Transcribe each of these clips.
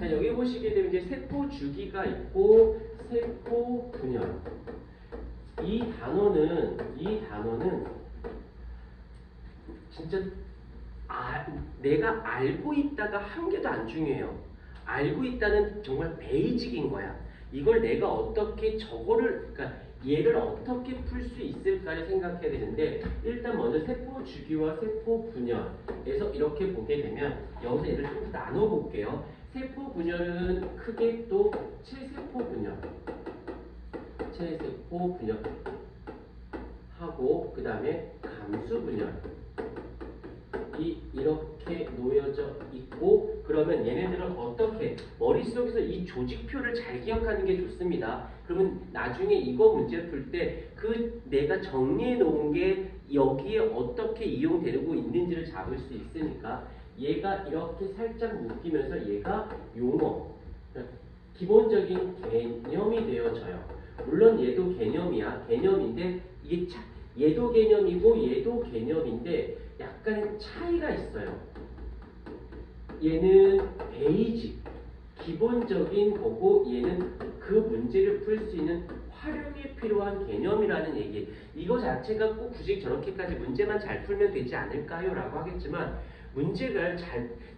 자, 여기 보시게 되면 이제 세포 주기가 있고 세포 분열. 이 단어는 진짜 내가 알고 있다가 한 개도 안 중요해요. 알고 있다는 정말 베이직인 거야. 이걸 내가 어떻게 그러니까 얘를 어떻게 풀 수 있을까를 생각해야 되는데, 일단 먼저 세포 주기와 세포 분열에서 이렇게 보게 되면 여기서 얘를 좀 나눠 볼게요. 세포 분열은 크게 또 체세포 분열 하고, 그 다음에 감수 분열이 이렇게 놓여져 있고, 그러면 얘네들은 어떻게 머릿속에서 이 조직표를 잘 기억하는 게 좋습니다. 그러면 나중에 이거 문제를 풀 때 그 내가 정리해 놓은 게 여기에 어떻게 이용되고 있는지를 잡을 수 있으니까, 얘가 이렇게 살짝 묶이면서 얘가 용어, 기본적인 개념이 되어져요. 물론 얘도 개념인데 이게 얘도 개념이고 얘도 개념인데 약간 차이가 있어요. 얘는 베이직, 기본적인 거고, 얘는 그 문제를 풀 수 있는 활용에 필요한 개념이라는 얘기. 이거 자체가 꼭 굳이 저렇게까지 문제만 잘 풀면 되지 않을까요? 라고 하겠지만, 문제가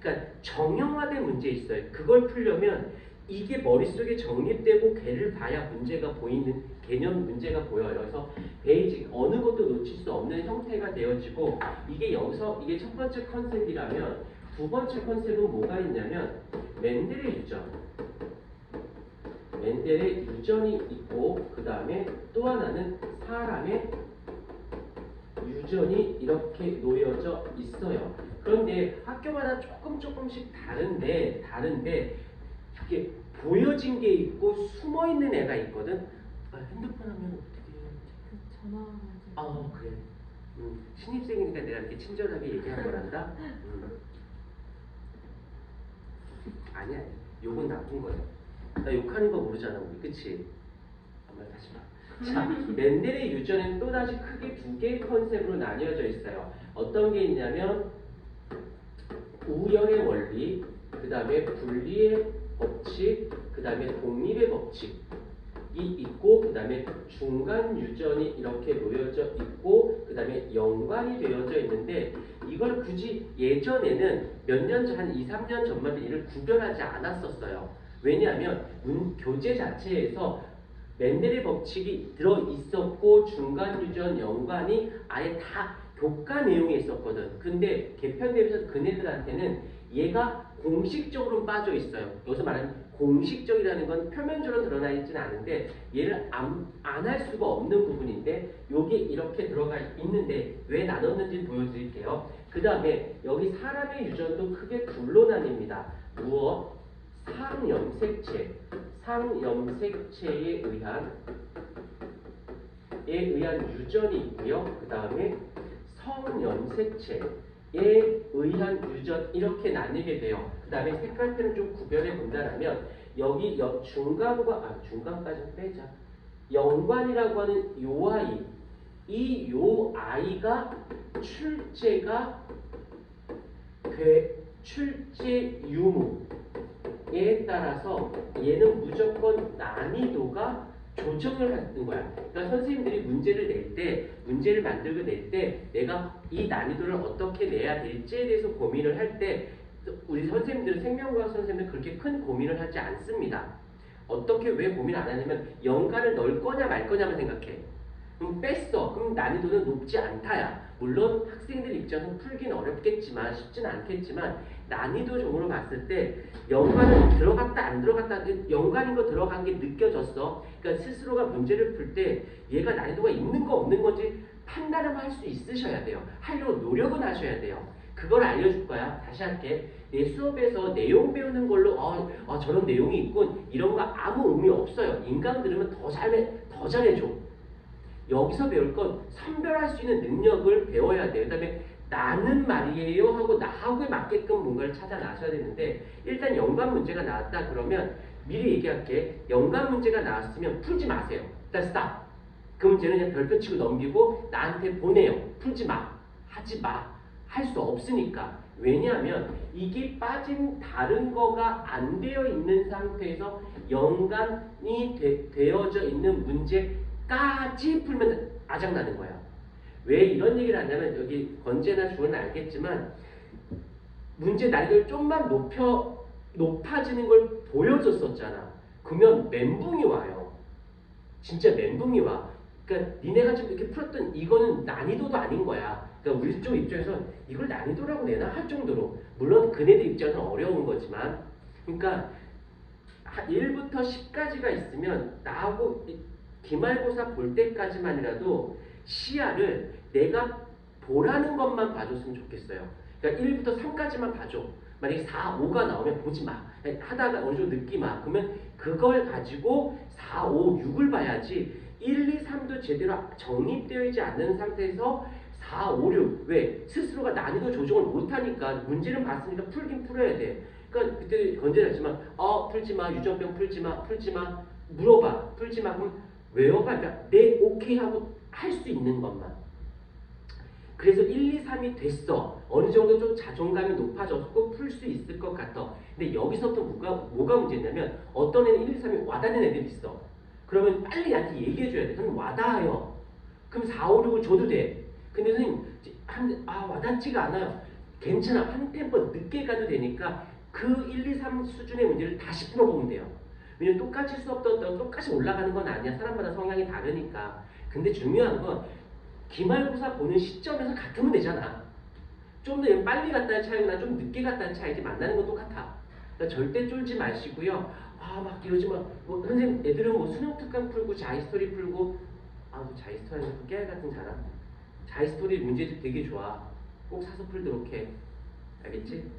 그러니까 정형화된 문제 있어요. 그걸 풀려면 이게 머릿속에 정립되고 걔를 봐야 문제가 보이는 개념 문제가 보여요. 그래서 베이직, 어느 것도 놓칠 수 없는 형태가 되어지고, 이게 여기서 이게 첫 번째 컨셉이라면, 두 번째 컨셉은 뭐가 있냐면 맨델의 유전이 있고, 그 다음에 또 하나는 사람의 유전이 이렇게 놓여져 있어요. 그런데 학교마다 조금씩 다른데 이게 보여진 게 있고 숨어 있는 애가 있거든. 핸드폰 하면 어떻게 해요? 전화. 그래. 신입생이니까 내가 이렇게 친절하게 얘기한 거란다. 아니야. 욕은 나쁜 거야. 나 욕하는 거 모르잖아, 우리. 그치? 한번 다시 봐. 자, 맨델의 유전은 또다시 크게 두 개의 컨셉으로 나뉘어져 있어요. 어떤 게 있냐면 우열의 원리, 그 다음에 분리의 법칙, 그 다음에 독립의 법칙이 있고, 그 다음에 중간 유전이 이렇게 놓여져 있고, 그 다음에 연관이 되어져 있는데, 이걸 굳이 예전에는 몇 년 전, 한 2, 3년 전만 이를 구별하지 않았었어요. 왜냐하면 교재 자체에서 맨델의 법칙이 들어있었고, 중간 유전, 연관이 아예 다 교과 내용에 있었거든. 근데 개편되면서 그네들한테는 얘가 공식적으로 빠져 있어요. 여기서 말하는 공식적이라는 건 표면적으로 드러나 있지는 않은데, 얘를 안 할 수가 없는 부분인데, 요게 이렇게 들어가 있는데 왜 나눴는지 보여드릴게요. 그 다음에 여기 사람의 유전도 크게 둘로 나뉩니다. 무엇? 상염색체에 의한 유전이 있고요. 그 다음에 성염색체에 의한 유전, 이렇게 나뉘게 돼요. 그 다음에 색깔표는 좀 구별해 본다면, 여기 중간까지 빼자. 연관이라고 하는 요 아이, 요 아이가 출제 유무에 따라서 얘는 무조건 난이도가 조정을 하는 거야. 그러니까 선생님들이 문제를 만들고 낼 때 내가 이 난이도를 어떻게 내야 될지에 대해서 고민을 할 때, 우리 선생님들은, 생명과학 선생님들은 그렇게 큰 고민을 하지 않습니다. 왜 고민 안 하냐면, 연관을 넣을 거냐 말 거냐만 생각해. 그럼 뺐어. 그럼 난이도는 높지 않다야. 물론 학생들 입장에서 풀긴 어렵겠지만, 쉽진 않겠지만, 난이도적으로 봤을 때 연관은 들어갔다 안 들어갔다, 연관인 거 들어간 게 느껴졌어. 그러니까 스스로가 문제를 풀 때 얘가 난이도가 있는 거 없는 건지 판단을 할 수 있으셔야 돼요. 하려고 노력은 하셔야 돼요. 그걸 알려줄 거야. 다시 할게. 내 수업에서 내용 배우는 걸로 저런 내용이 있군, 이런 거 아무 의미 없어요. 인강 들으면 더 잘해줘. 여기서 배울 건 선별할 수 있는 능력을 배워야 돼요. 그 다음에 나는 말이에요 하고 나하고에 맞게끔 뭔가를 찾아 나셔야 되는데, 일단 연관 문제가 나왔다 그러면 미리 얘기할게. 연관 문제가 나왔으면 풀지 마세요. 일단 스탑. 그 문제는 그냥 별표 치고 넘기고 나한테 보내요. 풀지 마. 하지 마. 할 수 없으니까. 왜냐하면 이게 빠진 다른 거가 안 되어 있는 상태에서 연관이 되어져 있는 문제까지 풀면 아작나는 거야. 왜 이런 얘기를 하냐면 여기 권재나 주원은 알겠지만 문제 난이도를 좀만 높아지는 걸 보여줬었잖아. 그러면 멘붕이 와요. 진짜 멘붕이 와. 그러니까 니네가 지금 이렇게 풀었던 이거는 난이도도 아닌 거야. 그러니까 우리 쪽 입장에서 이걸 난이도라고 내나 할 정도로 물론 그네들 입장에서는 어려운 거지만 그러니까 1부터 10까지가 있으면 나하고 기말고사 볼 때까지만이라도 시야를 내가 보라는 것만 봐줬으면 좋겠어요. 그러니까 1부터 3까지만 봐줘. 만약에 4, 5가 나오면 보지 마. 하다가 어느 정도 느끼 마. 그러면 그걸 가지고 4, 5, 6을 봐야지 1, 2, 3도 제대로 정립되어 있지 않는 상태에서 4, 5, 6 왜? 스스로가 난이도 조정을 못하니까 문제는 봤으니까 풀긴 풀어야 돼. 그러니까 그때 건재했지만 풀지 마. 유전병 풀지 마. 풀지 마. 물어봐. 풀지 마. 그럼 외워봐. 그러니까 내 오케이 하고 할 수 있는 것만. 그래서 1, 2, 3이 됐어. 어느 정도 좀 자존감이 높아졌고 풀 수 있을 것 같아. 근데 여기서부터 뭐가 문제냐면 어떤 애는 1, 2, 3이 와닿는 애들이 있어. 그러면 빨리 나한테 얘기해줘야 돼. 선생님 와닿아요. 그럼 4, 5, 6을 줘도 돼. 근데 선생님 와닿지가 않아요. 괜찮아. 한 템포 늦게 가도 되니까 그 1, 2, 3 수준의 문제를 다시 풀어보면 돼요. 왜냐면 똑같이 수업 듣던 똑같이 올라가는 건 아니야. 사람마다 성향이 다르니까. 근데 중요한 건 기말고사 보는 시점에서 같으면 되잖아. 좀 더 빨리 갔다는 차이나 좀 늦게 갔다는 차이지 만나는 건 똑같아. 그러니까 절대 쫄지 마시고요. 막 이러지 마. 뭐 선생님 애들은 뭐 수능 특강 풀고 자이스토리 풀고 자이스토리는 깨알 같은 자랑. 자이스토리 문제집 되게 좋아. 꼭 사서 풀도록 해. 알겠지?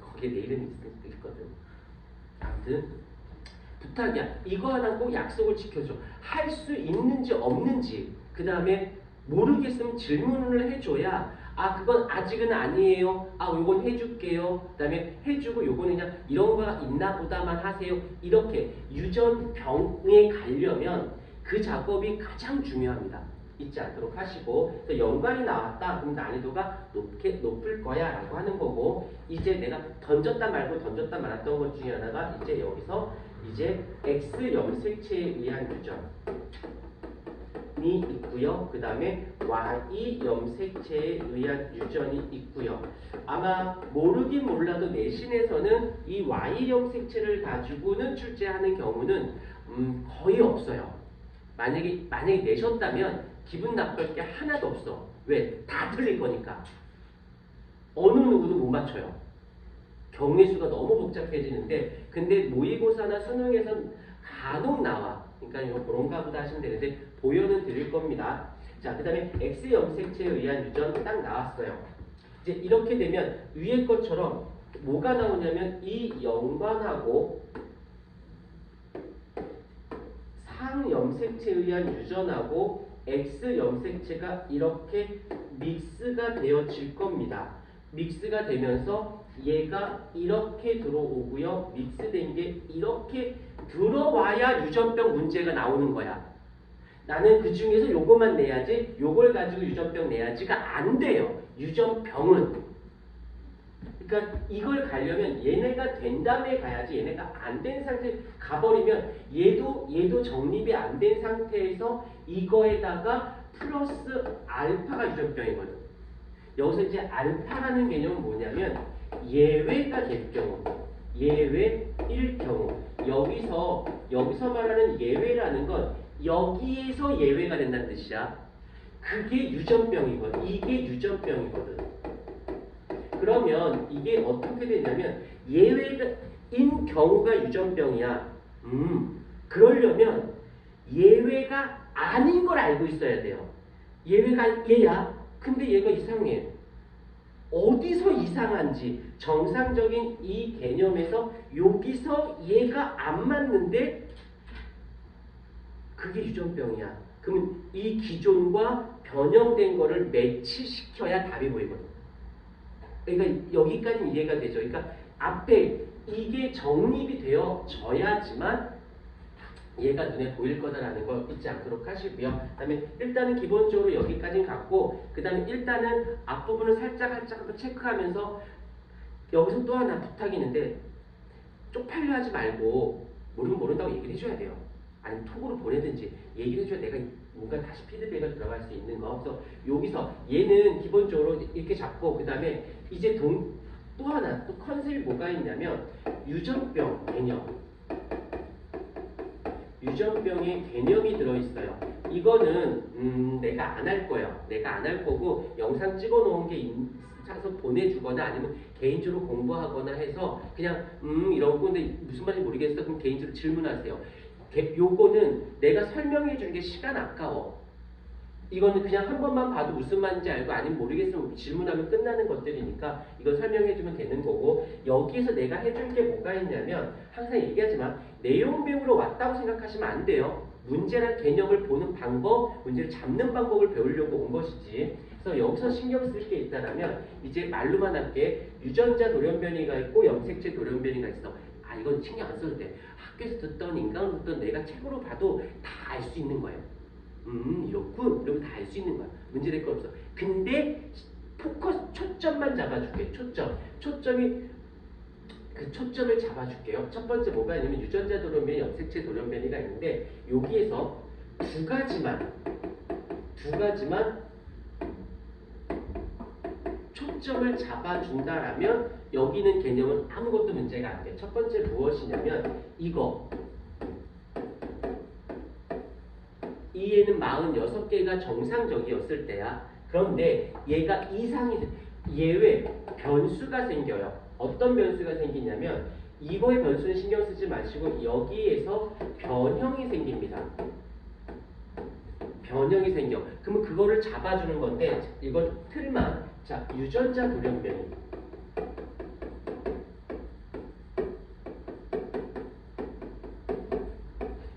거기에 내 이름이 있거든. 아무튼 부탁이야. 이거 하나 꼭 약속을 지켜줘. 할 수 있는지 없는지 그 다음에 모르겠으면 질문을 해줘야 그건 아직은 아니에요. 요건 해줄게요. 그 다음에 해주고 요거는 그냥 이런 거가 있나 보다만 하세요. 이렇게 유전병에 가려면 그 작업이 가장 중요합니다. 잊지 않도록 하시고 연관이 나왔다. 그럼 난이도가 높을 거야 라고 하는 거고 이제 내가 던졌다 말았던 것 중에 하나가 이제 여기서 이제 X 염색체에 의한 유전이 있고요. 그 다음에 Y 염색체에 의한 유전이 있고요. 아마 모르긴 몰라도 내신에서는 이 Y 염색체를 가지고는 출제하는 경우는 거의 없어요. 만약에 내셨다면 기분 나쁠 게 하나도 없어. 왜? 다 틀릴 거니까. 어느 누구도 못 맞춰요. 경우의 수가 너무 복잡해지는데 근데 모의고사나 수능에선 간혹 나와. 그러니까 이거 그런가 보다 하시면 되는데 보여는 드릴 겁니다. 자, 그 다음에 X 염색체에 의한 유전 딱 나왔어요. 이제 이렇게 되면 위에 것처럼 뭐가 나오냐면 이 연관하고 상 염색체에 의한 유전하고 X 염색체가 이렇게 믹스가 되어질 겁니다. 믹스가 되면서 얘가 이렇게 들어오고요. 믹스된 게 이렇게 들어와야 유전병 문제가 나오는 거야. 나는 그 중에서 요것만 내야지 요걸 가지고 유전병 내야지가 안 돼요. 유전병은. 그러니까 이걸 가려면 얘네가 된 다음에 가야지 얘네가 안 된 상태에 가버리면 얘도 정립이 안 된 상태에서 이거에다가 플러스 알파가 유전병이거든. 여기서 이제 알파라는 개념은 뭐냐면 예외가 될 경우, 예외일 경우. 여기서 말하는 예외라는 건 여기에서 예외가 된다는 뜻이야. 그게 유전병이거든. 이게 유전병이거든. 그러면 이게 어떻게 되냐면 예외인 경우가 유전병이야. 그러려면 예외가 아닌 걸 알고 있어야 돼요. 예외가 얘야. 근데 얘가 이상해. 어디서 이상한지 정상적인 이 개념에서 여기서 얘가 안 맞는데 그게 유전병이야. 그러면 이 기존과 변형된 거를 매치시켜야 답이 보이거든. 그러니까 여기까지는 이해가 되죠. 그러니까 앞에 이게 정립이 되어져야지만 얘가 눈에 보일 거다라는 거 잊지 않도록 하시고요. 그 다음에 일단은 기본적으로 여기까지는 갔고 그 다음에 일단은 앞부분을 살짝 한번 체크하면서 여기서 또 하나 부탁이 있는데 쪽팔려 하지 말고 모르면 모른다고 얘기를 해줘야 돼요. 아니면 톡으로 보내든지 얘기를 해줘야 내가 뭔가 다시 피드백을 들어갈 수 있는 거. 그래서 여기서 얘는 기본적으로 이렇게 잡고 그 다음에 이제 또 하나 또 컨셉이 뭐가 있냐면 유전병 개념. 유전병의 개념이 들어있어요. 이거는 내가 안 할 거예요. 내가 안 할 거고 영상 찍어 놓은 게 있어서 보내주거나 아니면 개인적으로 공부하거나 해서 그냥 이런 건데 무슨 말인지 모르겠어. 그럼 개인적으로 질문하세요. 요거는 내가 설명해 주는 게 시간 아까워. 이거는 그냥 한 번만 봐도 무슨 말인지 알고 아니면 모르겠으면 질문하면 끝나는 것들이니까 이건 설명해주면 되는 거고 여기에서 내가 해줄 게 뭐가 있냐면 항상 얘기하지만 내용 배우러 왔다고 생각하시면 안 돼요. 문제란 개념을 보는 방법, 문제를 잡는 방법을 배우려고 온 것이지. 그래서 여기서 신경 쓸 게 있다면 이제 말로만 할게 유전자 돌연변이가 있고 염색체 돌연변이가 있어. 아 이건 신경 안 써도 돼. 학교에서 듣던 인강으로 듣던 내가 책으로 봐도 다 알 수 있는 거예요. 이렇군. 이러면 다 알 수 있는 거야. 문제 될 거 없어. 근데 포커스 초점만 잡아줄게. 초점이 그 초점을 잡아줄게요. 첫 번째 뭐가 있냐면 유전자 돌연변이, 염색체 돌연변이가 있는데 여기에서 두 가지만 초점을 잡아준다라면 여기는 개념은 아무것도 문제가 안 돼. 첫 번째 무엇이냐면 이거. 이 애는 46개가 정상적이었을 때야. 그런데 얘가 이상이 예외 변수가 생겨요. 어떤 변수가 생기냐면 이거의 변수는 신경 쓰지 마시고 여기에서 변형이 생깁니다. 변형이 생겨. 그러면 그거를 잡아주는 건데 이건 틀만. 자, 유전자 돌연변이.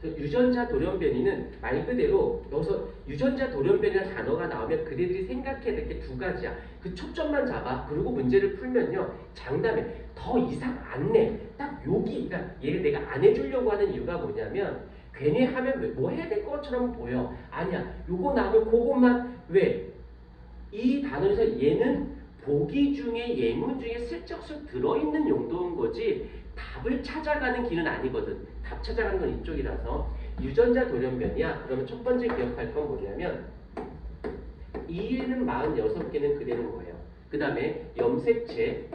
유전자 돌연변이는 말 그대로 여기서 유전자 돌연변이라는 단어가 나오면 그대들이 생각해야 될 게 두 가지야. 그 초점만 잡아. 그리고 문제를 풀면요. 장담해. 더 이상 안 내. 딱 여기. 그러니까 얘를 내가 안 해주려고 하는 이유가 뭐냐면 괜히 하면 뭐 해야 될 것처럼 보여. 아니야. 요거 나오면 그것만 왜? 이 단어에서 얘는 보기 중에 예문 중에 슬쩍슬쩍 들어있는 용도인 거지 답을 찾아가는 길은 아니거든. 답 찾아가는 건 이쪽이라서 유전자 돌연변이야. 그러면 첫 번째 기억할 건 뭐냐면 이에는 46개는 그대로인 거예요. 그 다음에 염색체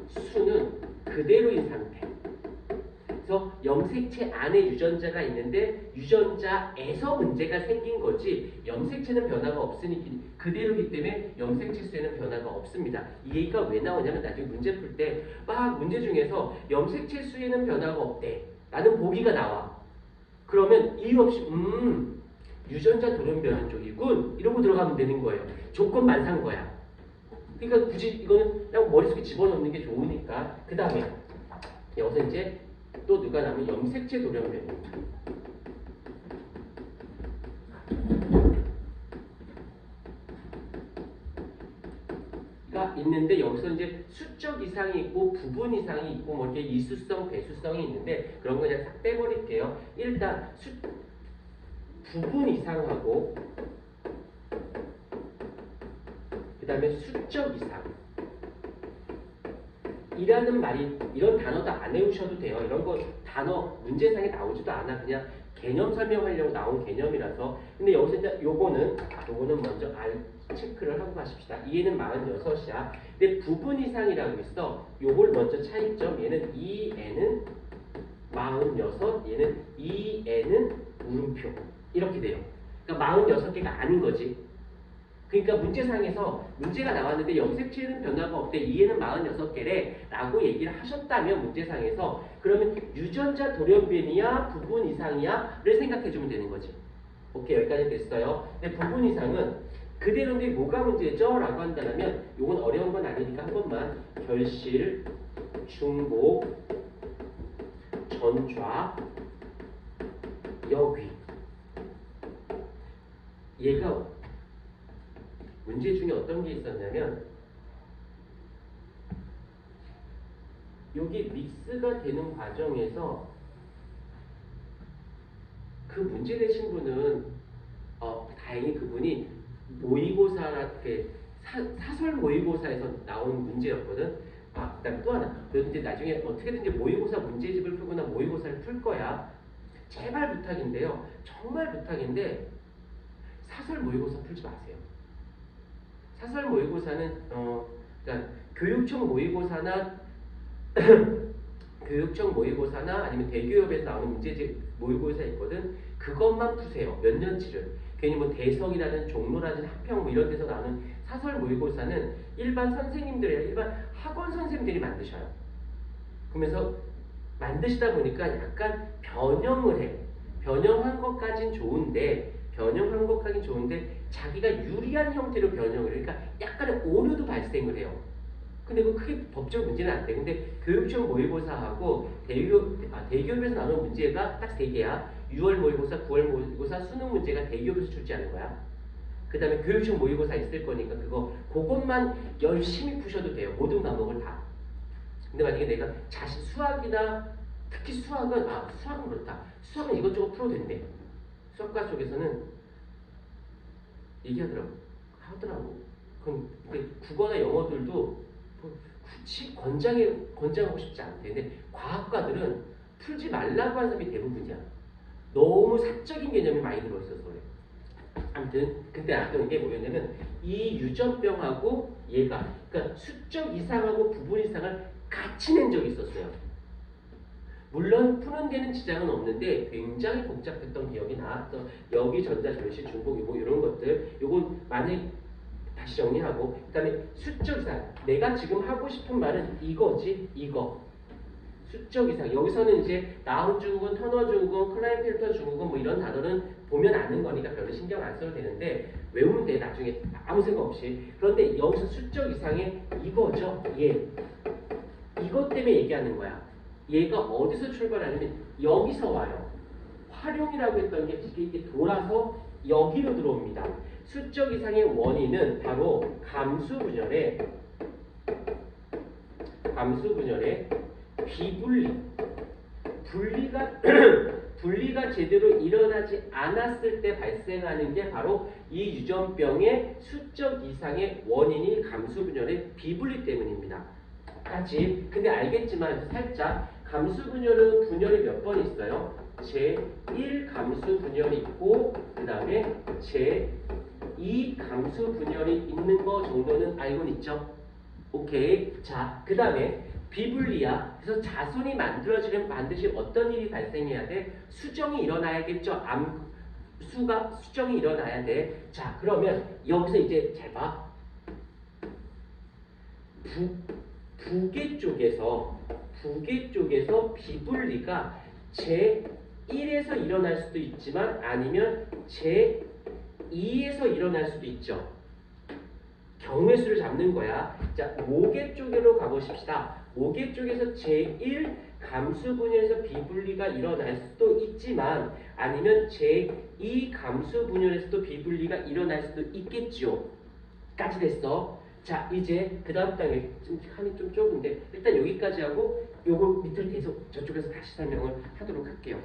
수는 그대로인 상태. 그래서 염색체 안에 유전자가 있는데 유전자에서 문제가 생긴 거지 염색체는 변화가 없으니 그대로이기 때문에 염색체 수에는 변화가 없습니다. 이 얘기가 왜 나오냐면 나중에 문제 풀 때 막 문제 중에서 염색체 수에는 변화가 없대 라는 보기가 나와. 그러면 이유 없이 유전자 돌연변이 쪽이군 이러고 들어가면 되는 거예요. 조건 만산 거야. 그러니까 굳이 이거는 그냥 머릿속에 집어넣는 게 좋으니까. 그 다음에 여기서 이제 또 누가 나오면 염색체 돌연변입니다. 가 있는데 여기서 이제 수적 이상이 있고 부분 이상이 있고 뭐 이렇게 이수성, 배수성이 있는데 그런 거 그냥 싹 빼버릴게요. 일단 부분 이상하고 그 다음에 수적 이상 이라는 말이 이런 단어도 안 외우셔도 돼요. 이런 거 단어 문제상에 나오지도 않아. 그냥 개념 설명하려고 나온 개념이라서. 근데 여기서 이제 요거는 먼저 체크를 하고 가십시다. 얘는 46이야. 근데 부분 이상이라고 있어. 요걸 먼저 차이점. 얘는 2n은 46, 얘는 2n은 물음표. 이렇게 돼요. 그러니까 46개가 아닌 거지. 그러니까 문제상에서 문제가 나왔는데 염색체는 변화가 없대. 이해는 46개래 라고 얘기를 하셨다면 문제상에서 그러면 유전자 돌연변이야 부분 이상이야 를 생각해주면 되는 거지. 오케이 여기까지 됐어요. 근데 부분 이상은 그대로인데 뭐가 문제죠? 라고 한다면 이건 어려운 건 아니니까 한 번만 결실, 중복, 전좌, 역위 얘가 문제 중에 어떤 게 있었냐면 여기 믹스가 되는 과정에서 그 문제 내신 분은 다행히 그분이 모의고사 사설 모의고사에서 나온 문제였거든. 그다음에 또 하나, 너 이제 나중에 어떻게든지 모의고사 문제집을 풀거나 모의고사를 풀 거야. 제발 부탁인데요. 정말 부탁인데 사설 모의고사 풀지 마세요. 사설 모의고사는 그러니까 교육청 모의고사나 교육청 모의고사나 아니면 대기업에서 나오는 문제집 모의고사 있거든. 그것만 푸세요. 몇 년치를. 괜히 뭐 대성이라든 종로라든 한평 뭐 이런 데서 나오는 사설 모의고사는 일반 선생님들이나 일반 학원 선생님들이 만드셔요. 그러면서 만드시다 보니까 약간 변형을 해. 변형한 것까진 좋은데 자기가 유리한 형태로 변형을 해. 그러니까 약간의 오류도 발생을 해요. 근데 그 크게 법적 문제는 안 돼. 근데 교육청 모의고사하고 대기업에서 나오는 문제가 딱 세 개야. 6월 모의고사, 9월 모의고사, 수능 문제가 대기업에서 출제하는 거야. 그 다음에 교육청 모의고사 있을 거니까 그것만 열심히 푸셔도 돼요. 모든 과목을 다. 근데 만약에 내가 수학이나 특히 수학은 그렇다. 수학은 이것저것 풀어도 된대. 수학과 쪽에서는 하더라고. 그럼 국어나 영어들도 굳이 권장하고 싶지 않대. 근데 과학과들은 풀지 말라고 하는 사람이 대부분이야. 너무 사적인 개념이 많이 들어있어서 그래. 아무튼 이게 뭐였냐면 이 유전병하고 얘가 그러니까 수적 이상하고 부분 이상을 같이 낸 적이 있었어요. 물론 푸는 데는 지장은 없는데 굉장히 복잡했던 기억이 나왔어. 여기 전자 전시 중복 뭐 이런 것들 요건 만약 다시 정리하고 그 다음에 수적 이상 내가 지금 하고 싶은 말은 이거지. 이거 수적 이상 여기서는 이제 나운 중국어, 터너 중국어, 클라인펠터 중국어 뭐 이런 단어는 보면 아는 거니까 별로 신경 안 써도 되는데 외우면 돼 나중에 아무 생각 없이. 그런데 여기서 수적 이상의 이거죠. 이것 때문에 얘기하는 거야. 얘가 어디서 출발하냐면 여기서 와요. 활용이라고 했던 게 이게 돌아서 여기로 들어옵니다. 수적 이상의 원인은 바로 감수 분열의 비분리. 분리가 제대로 일어나지 않았을 때 발생하는 게 바로 이 유전병의 수적 이상의 원인이 감수 분열의 비분리 때문입니다. 근데 알겠지만 살짝 감수 분열은 분열이 몇 번 있어요? 제1 감수 분열이 있고 그 다음에 제2 감수 분열이 있는 거 정도는 알고는 있죠? 오케이. 자, 그 다음에 비분리야. 그래서 자손이 만들어지려면 반드시 어떤 일이 발생해야 돼? 수정이 일어나야겠죠? 수정이 일어나야 돼. 자, 그러면 여기서 이제 잘 봐. 부계 쪽에서 비분리가 제1에서 일어날 수도 있지만 아니면 제2에서 일어날 수도 있죠. 경우의 수를 잡는 거야. 자, 모계 쪽으로 가보십시다. 모계 쪽에서 제1 감수 분열에서 비분리가 일어날 수도 있지만 아니면 제2 감수 분열에서도 비분리가 일어날 수도 있겠죠. 까지 됐어. 자, 이제 그 다음 단계 칸이 좀 좁은데 일단 여기까지 하고 요거 밑으로 계속 저쪽에서 다시 설명을 하도록 할게요.